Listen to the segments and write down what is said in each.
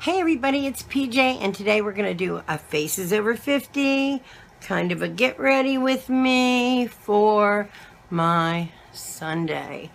Hey everybody, it's PJ, and today we're going to do a Faces Over 50, kind of a get ready with me for my Sunday.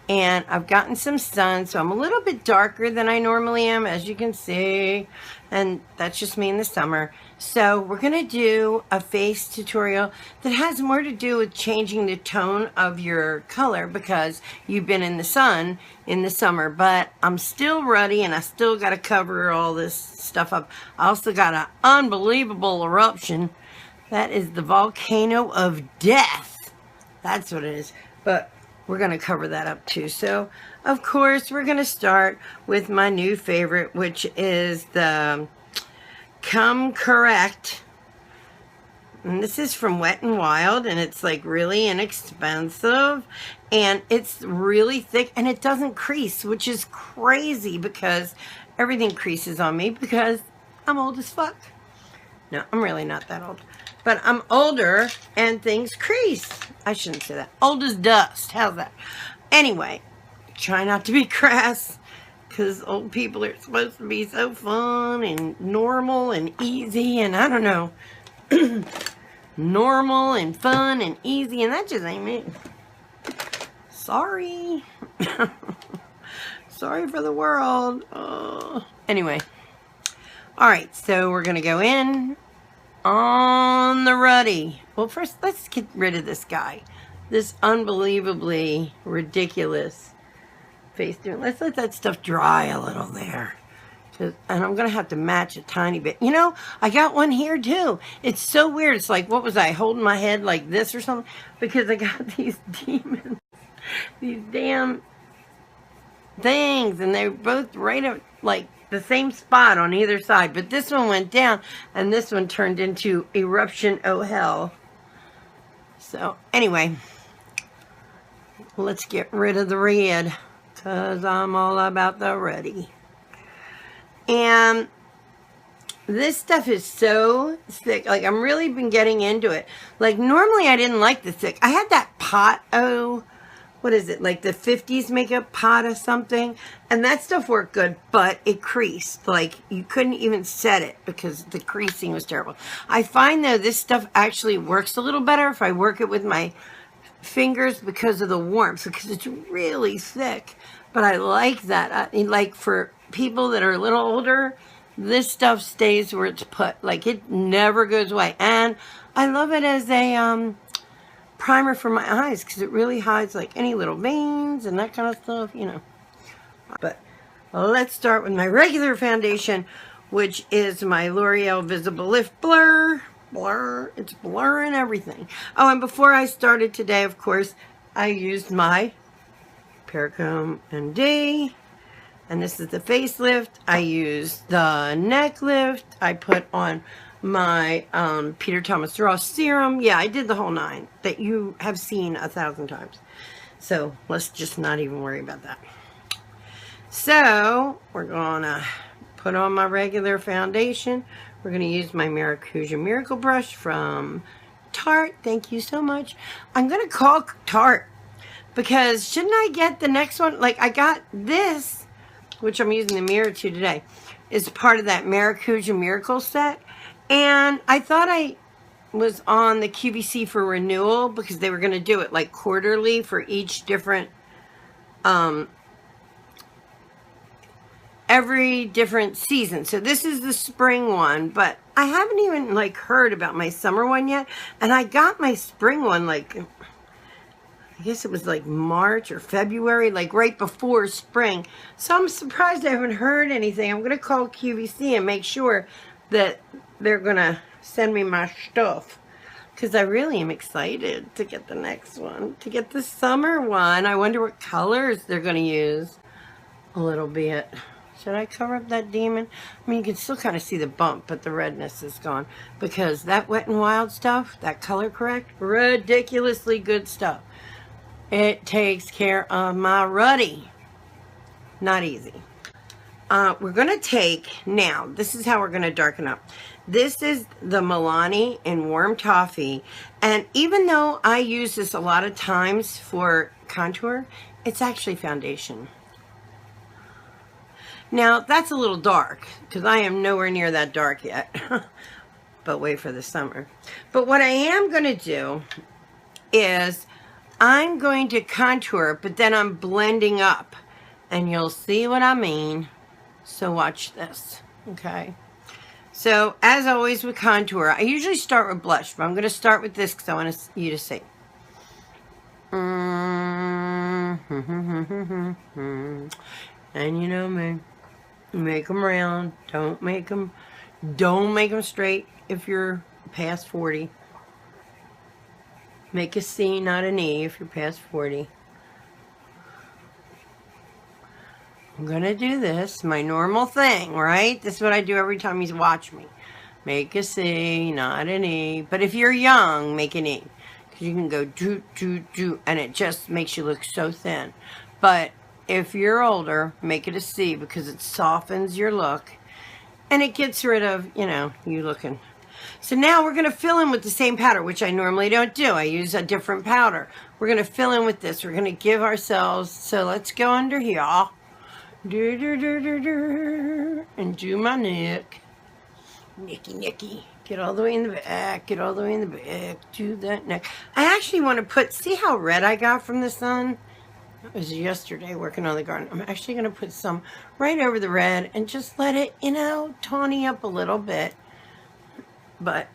And I've gotten some sun, so I'm a little bit darker than I normally am, as you can see. And that's just me in the summer. So we're going to do a face tutorial that has more to do with changing the tone of your color because you've been in the sun in the summer. But I'm still ruddy and I still got to cover all this stuff up. I also got an unbelievable eruption. That is the volcano of death. That's what it is. But we're going to cover that up too. So, of course, we're going to start with my new favorite, which is the Come Correct. And this is from Wet n Wild, and it's like really inexpensive. And it's really thick, and it doesn't crease, which is crazy because everything creases on me because I'm old as fuck. No, I'm really not that old. But I'm older and things crease. I shouldn't say that. Old as dust. How's that? Anyway, try not to be crass because old people are supposed to be so fun and normal and easy and I don't know. Normal and fun and easy, and that just ain't me. Sorry. Sorry for the world. Anyway. Alright, so we're going to go in on the ruddy. Well, first, let's get rid of this guy. This unbelievably ridiculous face doing. Let's let that stuff dry a little there. And I'm going to have to match a tiny bit. You know, I got one here too. It's so weird. It's like, what was I, holding my head like this or something? Because I got these demons. These damn things. And they're both right at, like, the same spot on either side, but this one went down and this one turned into eruption oh hell. So anyway, let's get rid of the red because I'm all about the ready. And this stuff is so thick. Like, I'm really been getting into it. Like, normally I didn't like the thick. I had that pot, what is it, like the 50s makeup pot or something, and that stuff worked good, but it creased. Like, you couldn't even set it because the creasing was terrible. I find though this stuff actually works a little better if I work it with my fingers because of the warmth, because it's really thick. But I like that. Like, for people that are a little older, this stuff stays where it's put. Like, it never goes away. And I love it as a primer for my eyes because it really hides like any little veins and that kind of stuff, you know. But let's start with my regular foundation, which is my L'Oreal Visible Lift Blur. It's blurring everything. Oh, and before I started today, of course, I used my Perricone MD, and this is the facelift. I used the neck lift. I put on my Peter Thomas Roth serum. Yeah, I did the whole 9 that you have seen 1,000 times. So let's just not even worry about that. So we're gonna put on my regular foundation. We're gonna use my Maracuja Miracle Brush from Tarte. Thank you so much. I'm gonna call Tarte because shouldn't I get the next one? Like, I got this, which I'm using the mirror to today, is part of that Maracuja Miracle set. And I thought I was on the QVC for renewal because they were going to do it like quarterly for each different, every different season. So this is the spring one, but I haven't even like heard about my summer one yet. And I got my spring one like, I guess it was like March or February, like right before spring. So I'm surprised I haven't heard anything. I'm going to call QVC and make sure that they're going to send me my stuff. Because I really am excited to get the next one. To get the summer one. I wonder what colors they're going to use a little bit. Should I cover up that demon? I mean, you can still kind of see the bump, but the redness is gone. Because that Wet n Wild stuff, that Color Correct, ridiculously good stuff. It takes care of my ruddy. Not easy. We're going to take, now, this is how we're going to darken up. This is the Milani in Warm Toffee. And even though I use this a lot of times for contour, it's actually foundation. Now, that's a little dark, because I am nowhere near that dark yet. But wait for the summer. But what I am going to do is I'm going to contour, but then I'm blending up. And you'll see what I mean. So watch this, okay? So, as always with contour, I usually start with blush, but I'm going to start with this because I want you to see. And you know me, make them round. Don't make them straight if you're past 40. Make a C, not an E, if you're past 40. I'm going to do this, my normal thing, right? This is what I do every time you watch me. Make a C, not an E. But if you're young, make an E. Because you can go do, and it just makes you look so thin. But if you're older, make it a C because it softens your look. And it gets rid of, you know, you looking. So now we're going to fill in with the same powder, which I normally don't do. I use a different powder. We're going to fill in with this. We're going to give ourselves, so let's go under here. And do my neck. Nicky. Get all the way in the back. Get all the way in the back. Do that neck. I actually want to put, see how red I got from the sun? It was yesterday working on the garden. I'm actually going to put some right over the red and just let it, you know, tawny up a little bit. But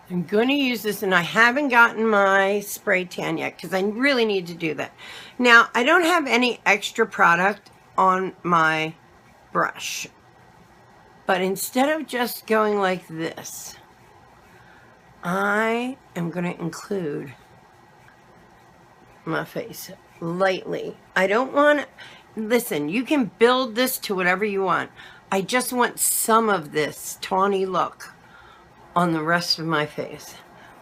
I'm going to use this, and I haven't gotten my spray tan yet because I really need to do that. Now, I don't have any extra product on my brush. But instead of just going like this, I am going to include my face lightly. I don't want, listen, you can build this to whatever you want. I just want some of this tawny look on the rest of my face.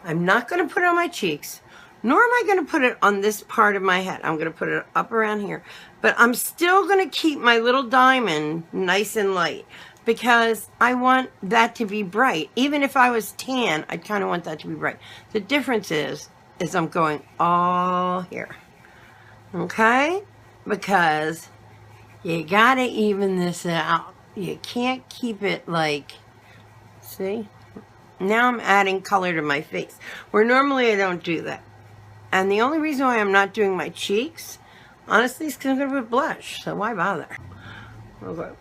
I'm not going to put it on my cheeks, nor am I going to put it on this part of my head. I'm going to put it up around here. But I'm still going to keep my little diamond nice and light because I want that to be bright. Even if I was tan, I'd kind of want that to be bright. The difference is I'm going all here. Okay? Because you got to even this out. You can't keep it like, see? Now I'm adding color to my face, where normally I don't do that. And the only reason why I'm not doing my cheeks, honestly, is because I'm going to put blush. So why bother? Okay.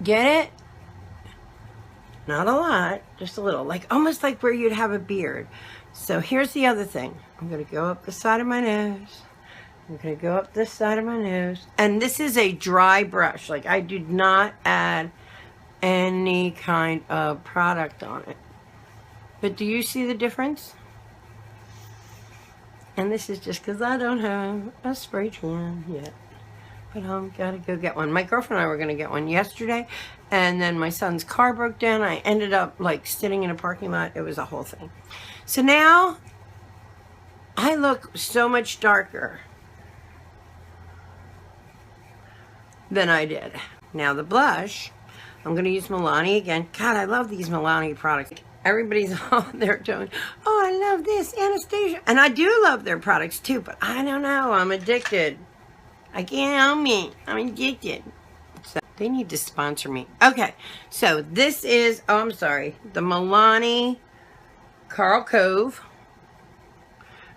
Get it? Not a lot, just a little. Like almost like where you'd have a beard. So here's the other thing. I'm going to go up the side of my nose. I'm going to go up this side of my nose. And this is a dry brush. Like I did not add any kind of product on it. But do you see the difference? And this is just because I don't have a spray tan yet. But I'm gotta go get one. My girlfriend and I were gonna get one yesterday, and then my son's car broke down. I ended up like sitting in a parking lot. It was a whole thing. So now I look so much darker than I did. Now the blush, I'm going to use Milani again. God, I love these Milani products. Everybody's on there doing, oh, I love this, Anastasia. And I do love their products too, but I don't know, I'm addicted. I can't help me, I'm addicted. So they need to sponsor me. Okay, so this is, oh, I'm sorry, the Milani Carl Cove.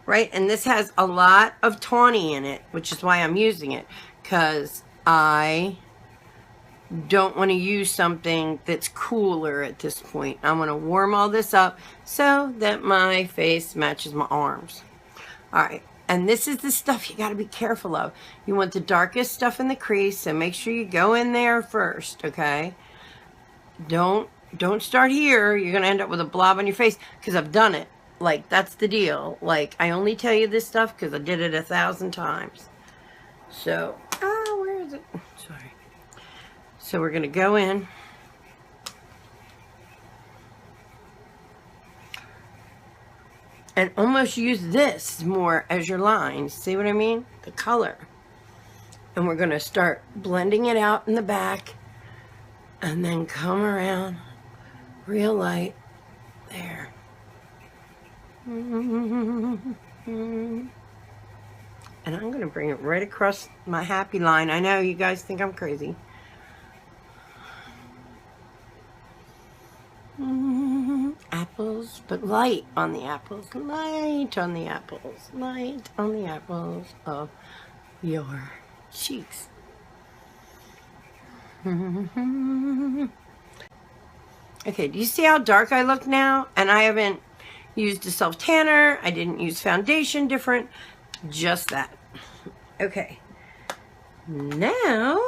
Right, and this has a lot of tawny in it, which is why I'm using it, because I don't want to use something that's cooler at this point. I want to warm all this up so that my face matches my arms. All right, and this is the stuff you got to be careful of. You want the darkest stuff in the crease, so make sure you go in there first, okay? Don't start here. You're going to end up with a blob on your face, because I've done it. Like, that's the deal. Like, I only tell you this stuff because I did it 1,000 times. So, where is it? Sorry. So we're going to go in. And almost use this more as your lines. See what I mean? The color. And we're going to start blending it out in the back. And then come around real light. There. And I'm going to bring it right across my happy line. I know you guys think I'm crazy. Apples, but light on the apples. Light on the apples. Light on the apples of your cheeks. Okay, do you see how dark I look now? And I haven't used a self-tanner. I didn't use foundation different. Just that. Okay. Now,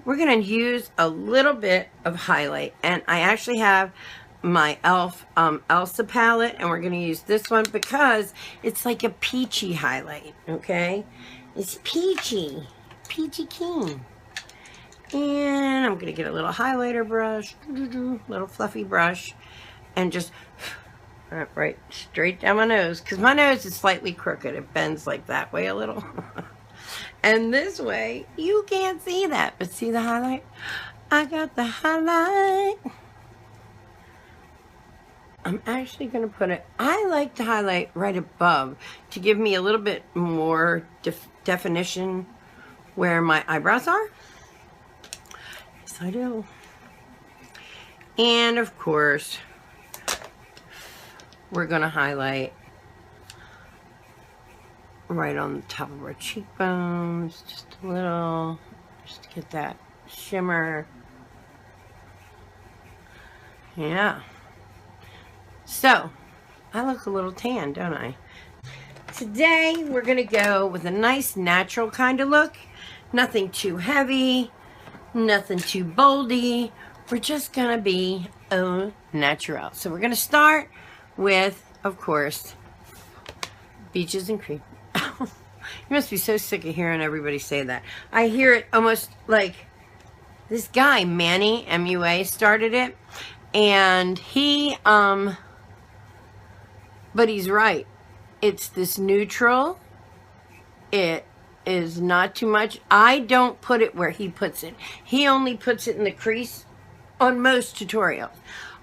we're going to use a little bit of highlight. And I actually have my e.l.f. Elsa palette. And we're going to use this one because it's like a peachy highlight. Okay? It's peachy. Peachy keen. And I'm going to get a little highlighter brush. Little fluffy brush. And just right straight down my nose. Because my nose is slightly crooked. It bends like that way a little. And this way, you can't see that. But see the highlight? I got the highlight. I'm actually going to put it, I like to highlight right above to give me a little bit more definition where my eyebrows are. Yes, I do. And of course, we're going to highlight right on the top of our cheekbones, just a little, just to get that shimmer. Yeah. So, I look a little tan, don't I? Today, we're going to go with a nice natural kind of look. Nothing too heavy, nothing too boldy. We're just going to be au naturel. So, we're going to start with, of course, Beaches and Cream. You must be so sick of hearing everybody say that. I hear it almost like this guy, Manny, MUA, started it. And he, but he's right. It's this neutral. It is not too much. I don't put it where he puts it. He only puts it in the crease on most tutorials.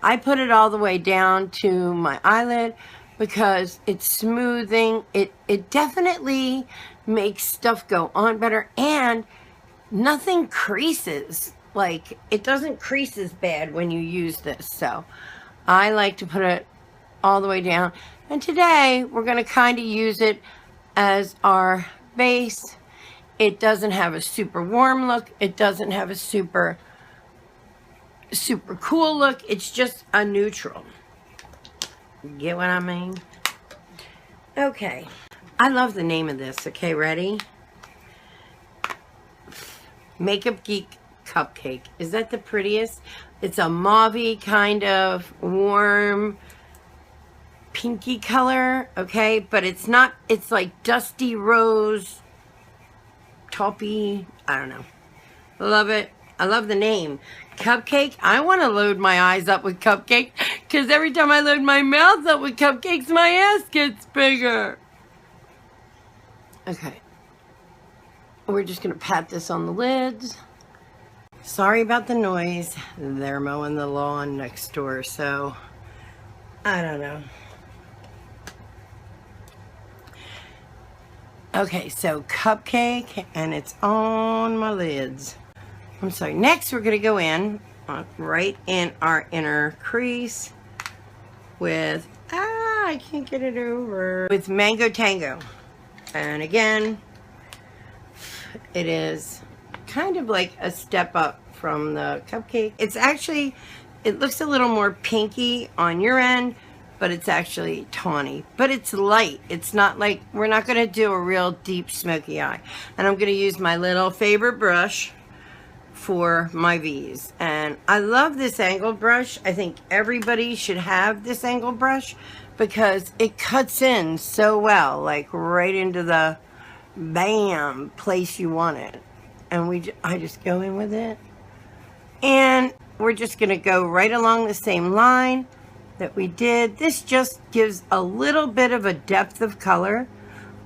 I put it all the way down to my eyelid because it's smoothing. It definitely makes stuff go on better, and nothing creases. Like, it doesn't crease as bad when you use this. So I like to put it all the way down. And today we're going to kind of use it as our base. It doesn't have a super warm look. It doesn't have a super cool look. It's just a neutral. Get what I mean? Okay. I love the name of this. Okay, ready? Makeup Geek Cupcake. Is that the prettiest? It's a mauve-y kind of warm pinky color, okay? But it's not, it's like dusty rose, taupey, I don't know. Love it. I love the name. Cupcake. I want to load my eyes up with cupcake because every time I load my mouth up with cupcakes, my ass gets bigger. Okay. We're just going to pat this on the lids. Sorry about the noise. They're mowing the lawn next door, so I don't know. Okay, so cupcake, and it's on my lids. I'm sorry. Next, we're going to go in right in our inner crease with, I can't get it over, with Mango Tango. And again, it is kind of like a step up from the cupcake. It's actually, it looks a little more pinky on your end, but it's actually tawny. But it's light. It's not like, we're not going to do a real deep smoky eye. And I'm going to use my little favorite brush for my V's. And I love this angled brush. I think everybody should have this angled brush because it cuts in so well, like right into the bam place you want it. And I just go in with it. And we're just going to go right along the same line that we did. This just gives a little bit of a depth of color,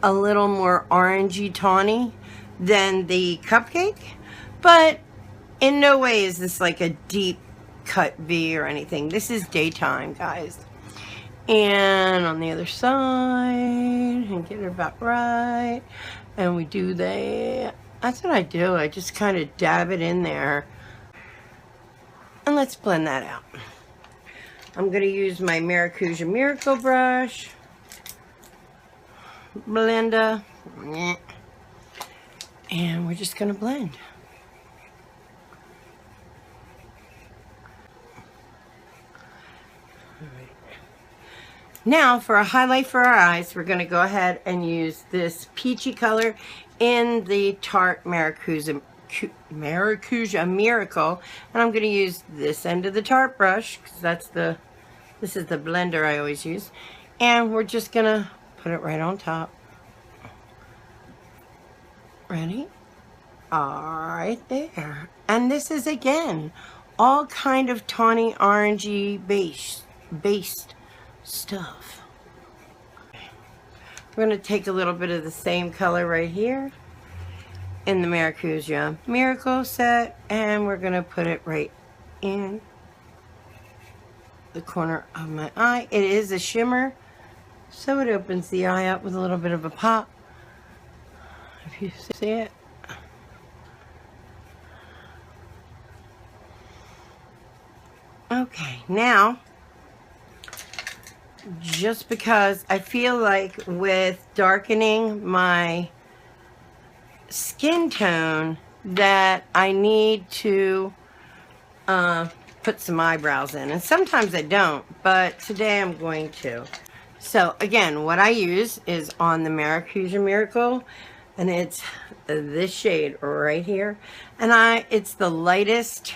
a little more orangey tawny than the cupcake, but in no way is this like a deep cut V or anything. This is daytime, guys. And on the other side, and get it about right. And we do that. That's what I do. I just kind of dab it in there. And let's blend that out. I'm going to use my Maracuja Miracle brush. Blender. And we're just going to blend. Now for a highlight for our eyes, we're going to go ahead and use this peachy color in the Tarte Maracuja Miracle. And I'm going to use this end of the Tarte brush, because this is the blender I always use. And we're just going to put it right on top. Ready? All right there. And this is, again, all kind of tawny orangey based stuff. We're going to take a little bit of the same color right here in the Maracuja Miracle set, and we're going to put it right in the corner of my eye. It is a shimmer, so it opens the eye up with a little bit of a pop, if you see it. Okay, now, just because I feel like with darkening my skin tone that I need to put some eyebrows in, and sometimes I don't, but today I'm going to. So again, what I use is on the Maracuja Miracle, and it's this shade right here, and it's the lightest,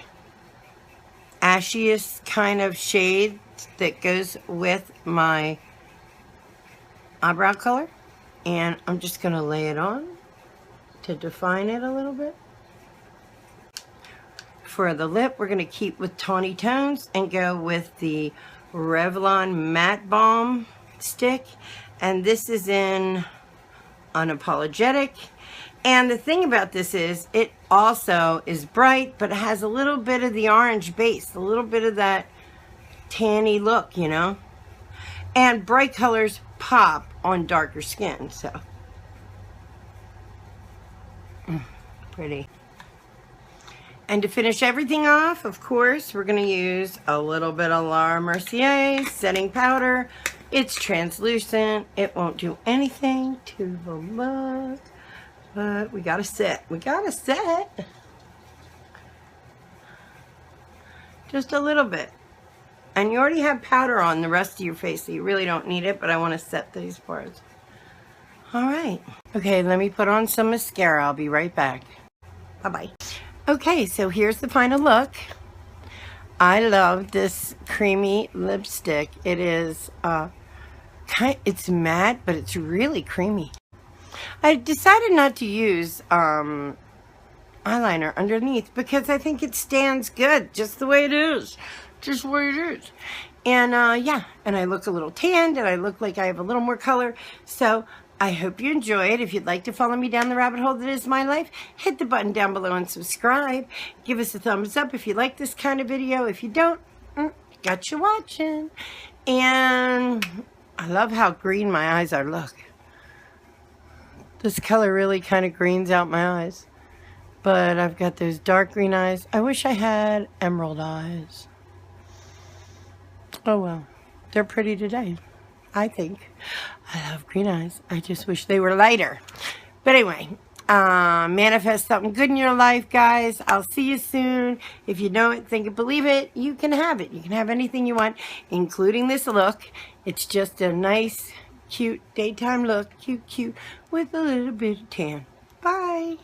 ashiest kind of shade that goes with my eyebrow color, and I'm just going to lay it on to define it a little bit. For the lip, we're going to keep with tawny tones and go with the Revlon Matte Balm stick, and this is in Unapologetic. And the thing about this is it also is bright, but it has a little bit of the orange base, a little bit of that tanny look, you know. And bright colors pop on darker skin, so pretty. And to finish everything off, of course, we're going to use a little bit of Laura Mercier setting powder. It's translucent. It won't do anything to the look, but we got to set. We got to set. Just a little bit. And you already have powder on the rest of your face, so you really don't need it, but I want to set these parts. All right. Okay, let me put on some mascara. I'll be right back. Bye-bye. Okay, so here's the final look. I love this creamy lipstick. It is, it's matte, but it's really creamy. I decided not to use eyeliner underneath because I think it stands good just the way it is. Just where it is. And yeah, and I look a little tanned, and I look like I have a little more color. So I hope you enjoy it. If you'd like to follow me down the rabbit hole that is my life, hit the button down below and subscribe. Give us a thumbs up if you like this kind of video. If you don't, got you watching. And I love how green my eyes are. Look. This color really kind of greens out my eyes. But I've got those dark green eyes. I wish I had emerald eyes. Oh well, they're pretty today, I think. I love green eyes. I just wish they were lighter. But anyway, manifest something good in your life, guys. I'll see you soon. If you know it, think it, believe it, you can have it. You can have anything you want, including this look. It's just a nice, cute daytime look. Cute, cute, with a little bit of tan. Bye.